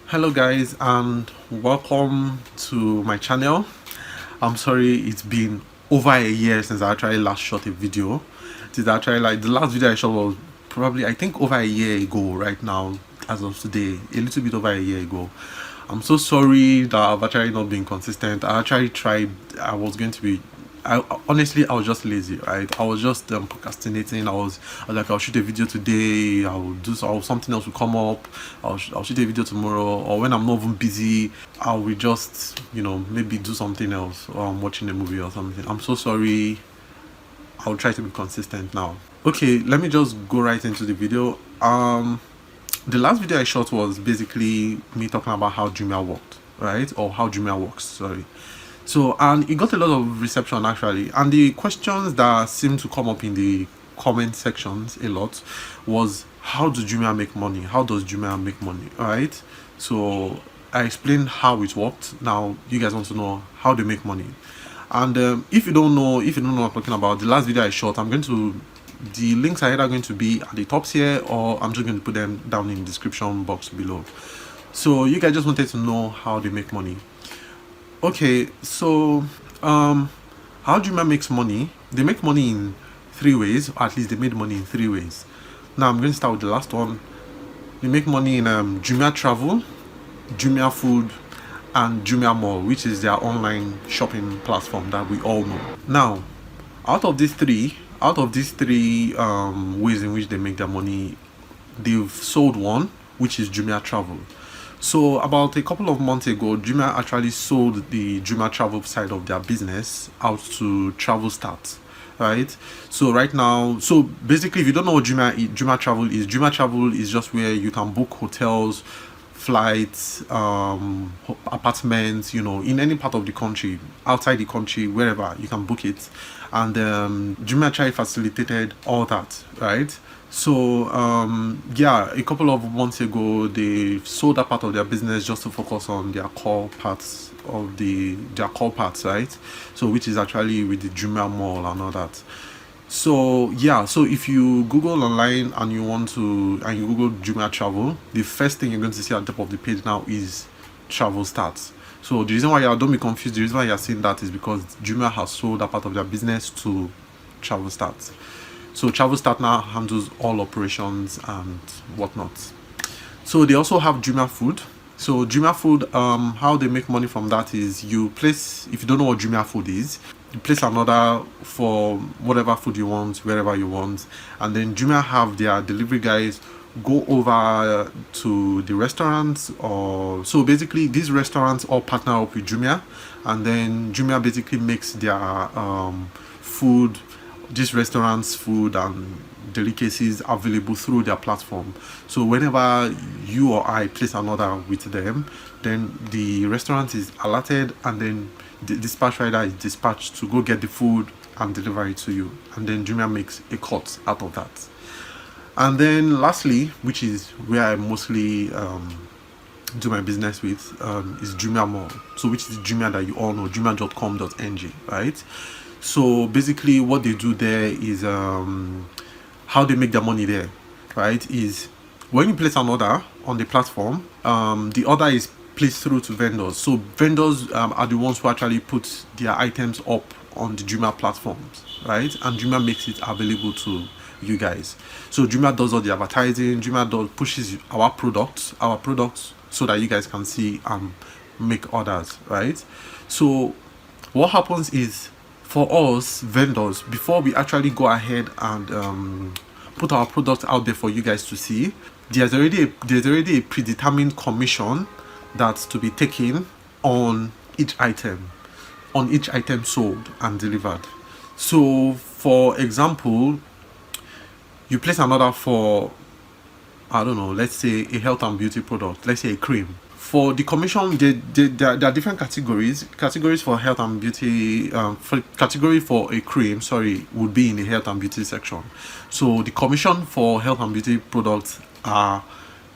Hello guys, and welcome to my channel. I'm sorry it's been over a year since I actually last shot a video. It is actually like the last video I shot was probably, I think, over a year ago right now, as of today, a little bit over a year ago. I'm so sorry that I've actually not been consistent. I actually tried. Honestly, I was just lazy, right? I was just procrastinating. I was like, I'll shoot a video today. Something else will come up. I'll shoot a video tomorrow, or when I'm not even busy, I will just, maybe do something else, or I'm watching a movie or something. I'm so sorry. I'll try to be consistent now. Okay, let me just go right into the video. The last video I shot was basically me talking about how Jumia worked, right? Or how Jumia works, sorry. So, and it got a lot of reception actually, and the questions that seemed to come up in the comment sections a lot was, how does Jumia make money? How does Jumia make money? All right, so I explained how it worked. Now you guys want to know how they make money, and if you don't know what I'm talking about, the last video I shot, the links are either going to be at the top here, or I'm just going to put them down in the description box below. So you guys just wanted to know how they make money. Okay, so how Jumia makes money? They make money in 3 ways, or at least they made money in 3 ways. Now I'm going to start with the last one. They make money in Jumia Travel, Jumia Food, and Jumia Mall, which is their online shopping platform that we all know. Now, out of these three ways in which they make their money, they've sold one, which is Jumia Travel. So about a couple of months ago, Jumia actually sold the Jumia Travel side of their business out to Travel Start, right? So right now, so basically, if you don't know what Jumia Travel is just where you can book hotels, flights, apartments, in any part of the country, outside the country, wherever you can book it. And Jumia actually facilitated all that, right? So yeah, a couple of months ago they sold that part of their business just to focus on their core parts, right? So which is actually with the Jumia Mall and all that. So yeah, so if you Google online and you Google Jumia Travel, the first thing you're going to see at the top of the page now is Travel Stats. So the reason why don't be confused, the reason why you're seeing that is because Jumia has sold that part of their business to Travel Stats. So Travel Start now handles all operations and whatnot. So they also have Jumia Food. So Jumia Food, how they make money from that is if you don't know what Jumia Food is, you place an order for whatever food you want, wherever you want, and then Jumia have their delivery guys go over to the restaurants, or so basically these restaurants all partner up with Jumia, and then Jumia basically makes their food, these restaurants' food and delicacies available through their platform. So whenever you or I place an order with them, then the restaurant is alerted, and then the dispatch rider is dispatched to go get the food and deliver it to you, and then Jumia makes a cut out of that. And then lastly, which is where I mostly do my business with, is Jumia Mall. So which is Jumia that you all know, jumia.com.ng, right? So basically what they do there is how they make their money there, right, is when you place an order on the platform, the order is placed through to vendors. So vendors are the ones who actually put their items up on the Jumia platforms, right? And Jumia makes it available to you guys. So Jumia does all the advertising, pushes our products so that you guys can see and make orders, right? So what happens is, for us vendors, before we actually go ahead and put our products out there for you guys to see, there's already a predetermined commission that's to be taken on each item sold and delivered. So for example, you place an order for, I don't know, let's say a health and beauty product, let's say a cream. For the commission, there are different categories for health and beauty. Category for a cream, would be in the health and beauty section. So the commission for health and beauty products are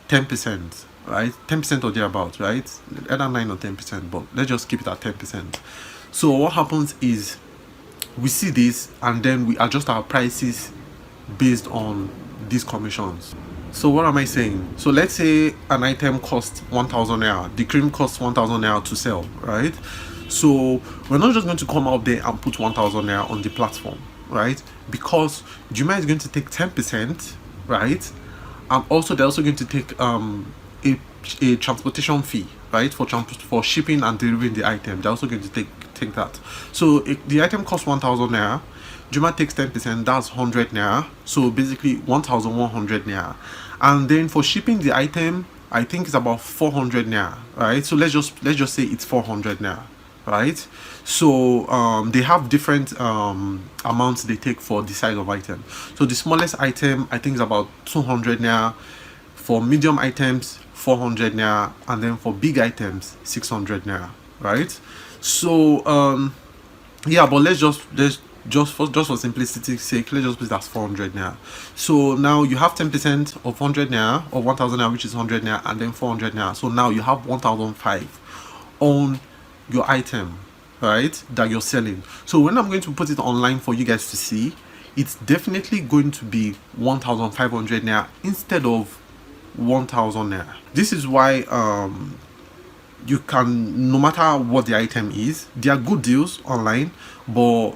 10%, right? 10% or thereabouts, right? Either 9 or 10%, but let's just keep it at 10%. So what happens is, we see this and then we adjust our prices based on these commissions. So what am I saying? So let's say an item costs 1,000 naira. The cream costs 1,000 naira to sell, right? So we're not just going to come out there and put 1,000 naira on the platform, right? Because Jumia is going to take 10%, right? And also they're also going to take a transportation fee, right? For shipping and delivering the item. They're also going to take that. So the item costs 1,000 naira. Juma takes 10%, that's 100 naira. So basically 1,100 naira. And then for shipping the item, I think it's about 400 naira, right? So let's just say it's 400 naira, right? So they have different amounts they take for the size of item. So the smallest item I think is about 200 naira. For medium items 400 naira, and then for big items 600 naira, right? So yeah, but let's just for simplicity's sake, let's just put that 400 naira. So now you have 10% of 100 naira, or 1,000 naira, which is 100 naira, and then 400 naira. So now you have 1,005 on your item, right, that you're selling. So when I'm going to put it online for you guys to see, it's definitely going to be 1,500 naira instead of 1,000 naira. This is why you can, no matter what the item is, there are good deals online, but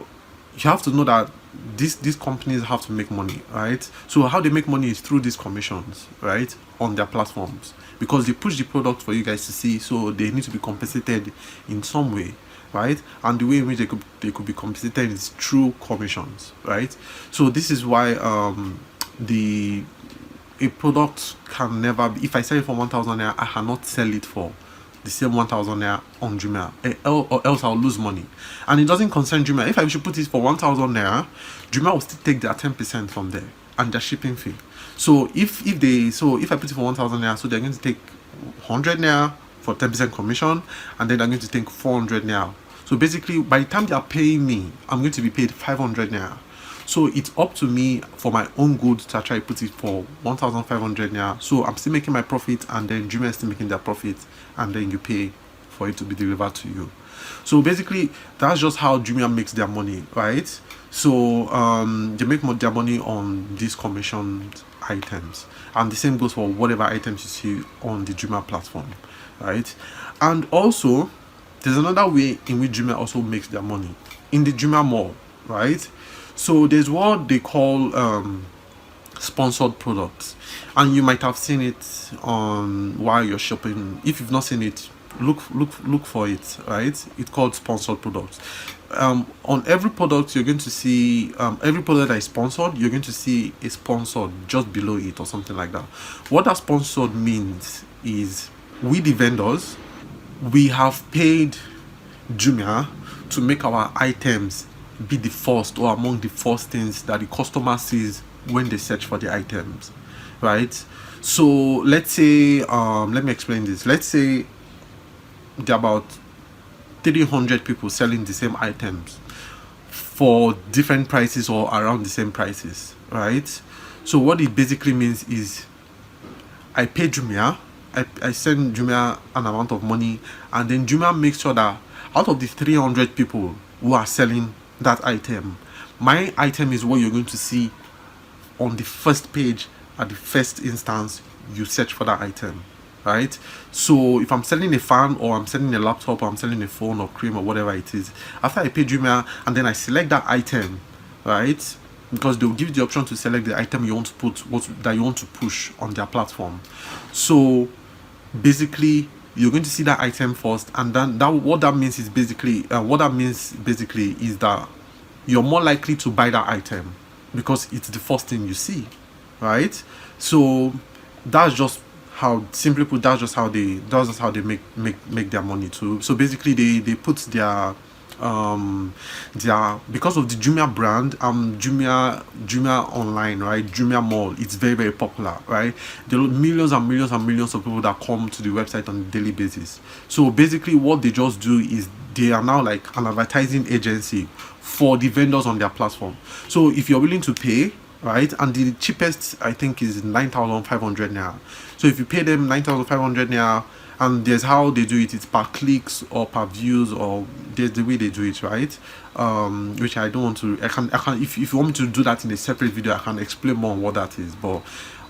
you have to know that these companies have to make money, right? So how they make money is through these commissions, right, on their platforms, because they push the product for you guys to see, so they need to be compensated in some way, right? And the way in which they could be compensated is through commissions, right? So this is why a product can never be, if I sell it for 1,000 naira, I cannot sell it for the same 1,000 naira on Jumia, or else I'll lose money. And it doesn't concern Jumia. If I should put it for 1,000 naira, Jumia will still take their 10% from there and their shipping fee. So if I put it for 1,000 naira, so they're going to take 100 naira for 10% commission, and then they're going to take 400 naira. So basically, by the time they are paying me, I'm going to be paid 500 naira. So it's up to me for my own goods to try to put it for 1,500 naira. So I'm still making my profit, and then Jumia is still making their profit, and then you pay for it to be delivered to you. So basically, that's just how Jumia makes their money, right? So they make their money on these commissioned items, and the same goes for whatever items you see on the Jumia platform, right? And also, there's another way in which Jumia also makes their money in the Jumia mall, right? So there's what they call sponsored products, and you might have seen it on while you're shopping. If you've not seen it, look for it, right? It's called sponsored products. On every product you're going to see, every product that is sponsored, you're going to see a sponsored just below it or something like that. What that sponsored means is, we the vendors, we have paid Jumia to make our items be the first or among the first things that the customer sees when they search for the items, right? So let's say let me explain this. Let's say there are about 300 people selling the same items for different prices or around the same prices, right? So what it basically means is, I pay Jumia, I send Jumia an amount of money, and then Jumia makes sure that out of the 300 people who are selling that item, my item is what you're going to see on the first page at the first instance you search for that item, right? So if I'm selling a fan, or I'm selling a laptop, or I'm selling a phone or cream or whatever it is, after I pay Jumia and then I select that item, right, because they'll give you the option to select the item you want to put, that you want to push on their platform. So basically, you're going to see that item first, and then what that means is basically is that you're more likely to buy that item because it's the first thing you see, right? So that's just how, simply put, that's just how they make their money too. So basically, they put their because of the Jumia brand, Jumia online, right, Jumia mall, it's very, very popular, right? There are millions and millions and millions of people that come to the website on a daily basis. So basically, what they just do is, they are now like an advertising agency for the vendors on their platform. So if you're willing to pay, right, and the cheapest I think is 9,500 naira. So if you pay them 9,500 naira, and there's how they do it, it's per clicks or per views, or there's the way they do it, right? Which I don't want to, I can if you want me to do that in a separate video, I can explain more on what that is. But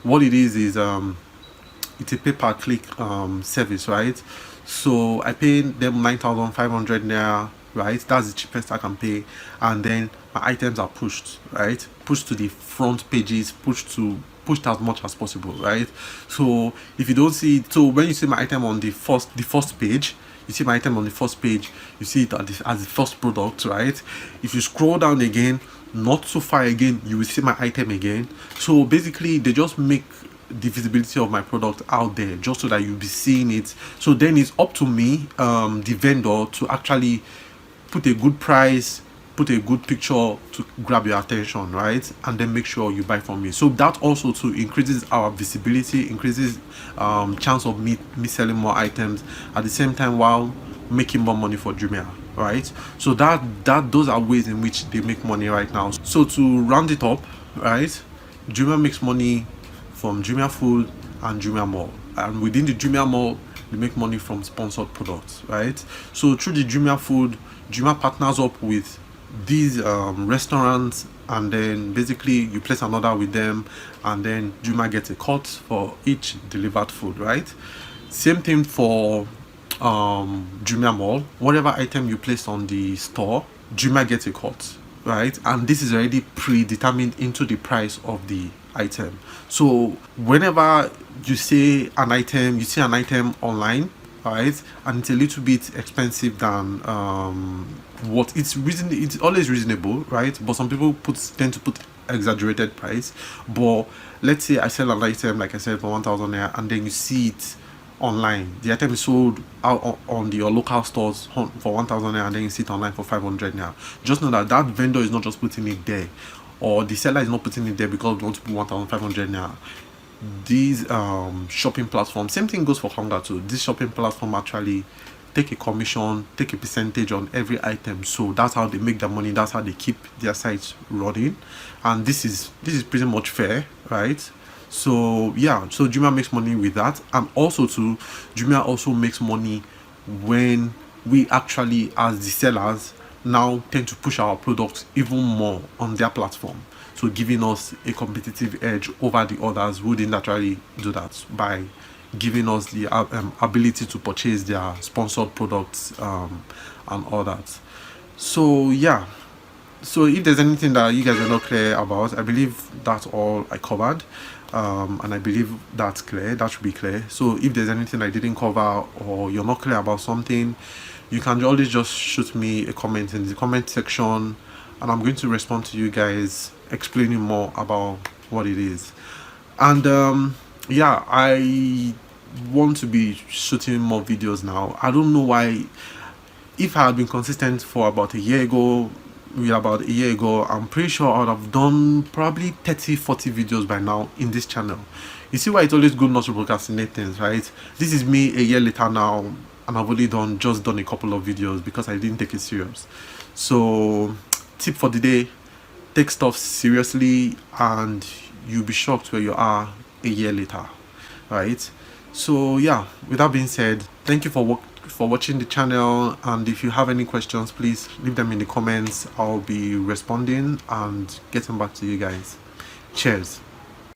what it is it's a pay-per-click service, right? So I pay them 9,500 naira, right? That's the cheapest I can pay, and then my items are pushed, right? Pushed to the front pages, pushed as much as possible, right? So if you don't see it, so when you see my item on the first page, you see my item on the first page, you see it as the first product, right? If you scroll down again, not so far again, you will see my item again. So basically they just make the visibility of my product out there just so that you'll be seeing it. So then it's up to me, the vendor, to actually put a good price, put a good picture to grab your attention, right? And then make sure you buy from me. So that also too increases our visibility, increases chance of me selling more items at the same time while making more money for Jumia, right? So that those are ways in which they make money right now. So to round it up, right, Jumia makes money from Jumia Food and Jumia Mall, and within the Jumia Mall they make money from sponsored products, right? So through the Jumia Food, Jumia partners up with these restaurants, and then basically you place an order with them, and then Jumia gets a cut for each delivered food, right? Same thing for Jumia Mall. Whatever item you place on the store, Jumia gets a cut, right? And this is already predetermined into the price of the item. So whenever you see an item online, right, and it's a little bit expensive than what it's always reasonable, right? But some people tend to put exaggerated price. But let's say I sell an item, like I said, for 1,000 naira, and then you see it online, the item is sold out on your local stores for 1,000 naira, and then you see it online for 500 naira. Just know that that vendor is not just putting it there, or the seller is not putting it there because they want to put 1,500 naira. These shopping platforms, same thing goes for Hunger too. This shopping platform actually take a commission, take a percentage on every item. So that's how they make their money, that's how they keep their sites running, and this is pretty much fair, right? So yeah, so Jumia makes money with that. And also too, Jumia also makes money when we actually, as the sellers, now tend to push our products even more on their platform, so giving us a competitive edge over the others who didn't actually do that, by giving us the ability to purchase their sponsored products and all that. So yeah, so if there's anything that you guys are not clear about, I believe that's all I covered, and I believe that's clear, that should be clear. So if there's anything I didn't cover, or you're not clear about something, you can always just shoot me a comment in the comment section, and I'm going to respond to you guys explaining more about what it is. And yeah, I want to be shooting more videos now. I don't know why. If I had been consistent for about a year ago, I'm pretty sure I would have done probably 30-40 videos by now in this channel. You see why it's always good not to procrastinate things, right? This is me a year later now, and I've only just done a couple of videos because I didn't take it serious. So tip for the day: take stuff seriously and you'll be shocked where you are a year later, right? So yeah, with that being said, thank you for watching the channel, and if you have any questions, please leave them in the comments. I'll be responding and getting back to you guys. Cheers.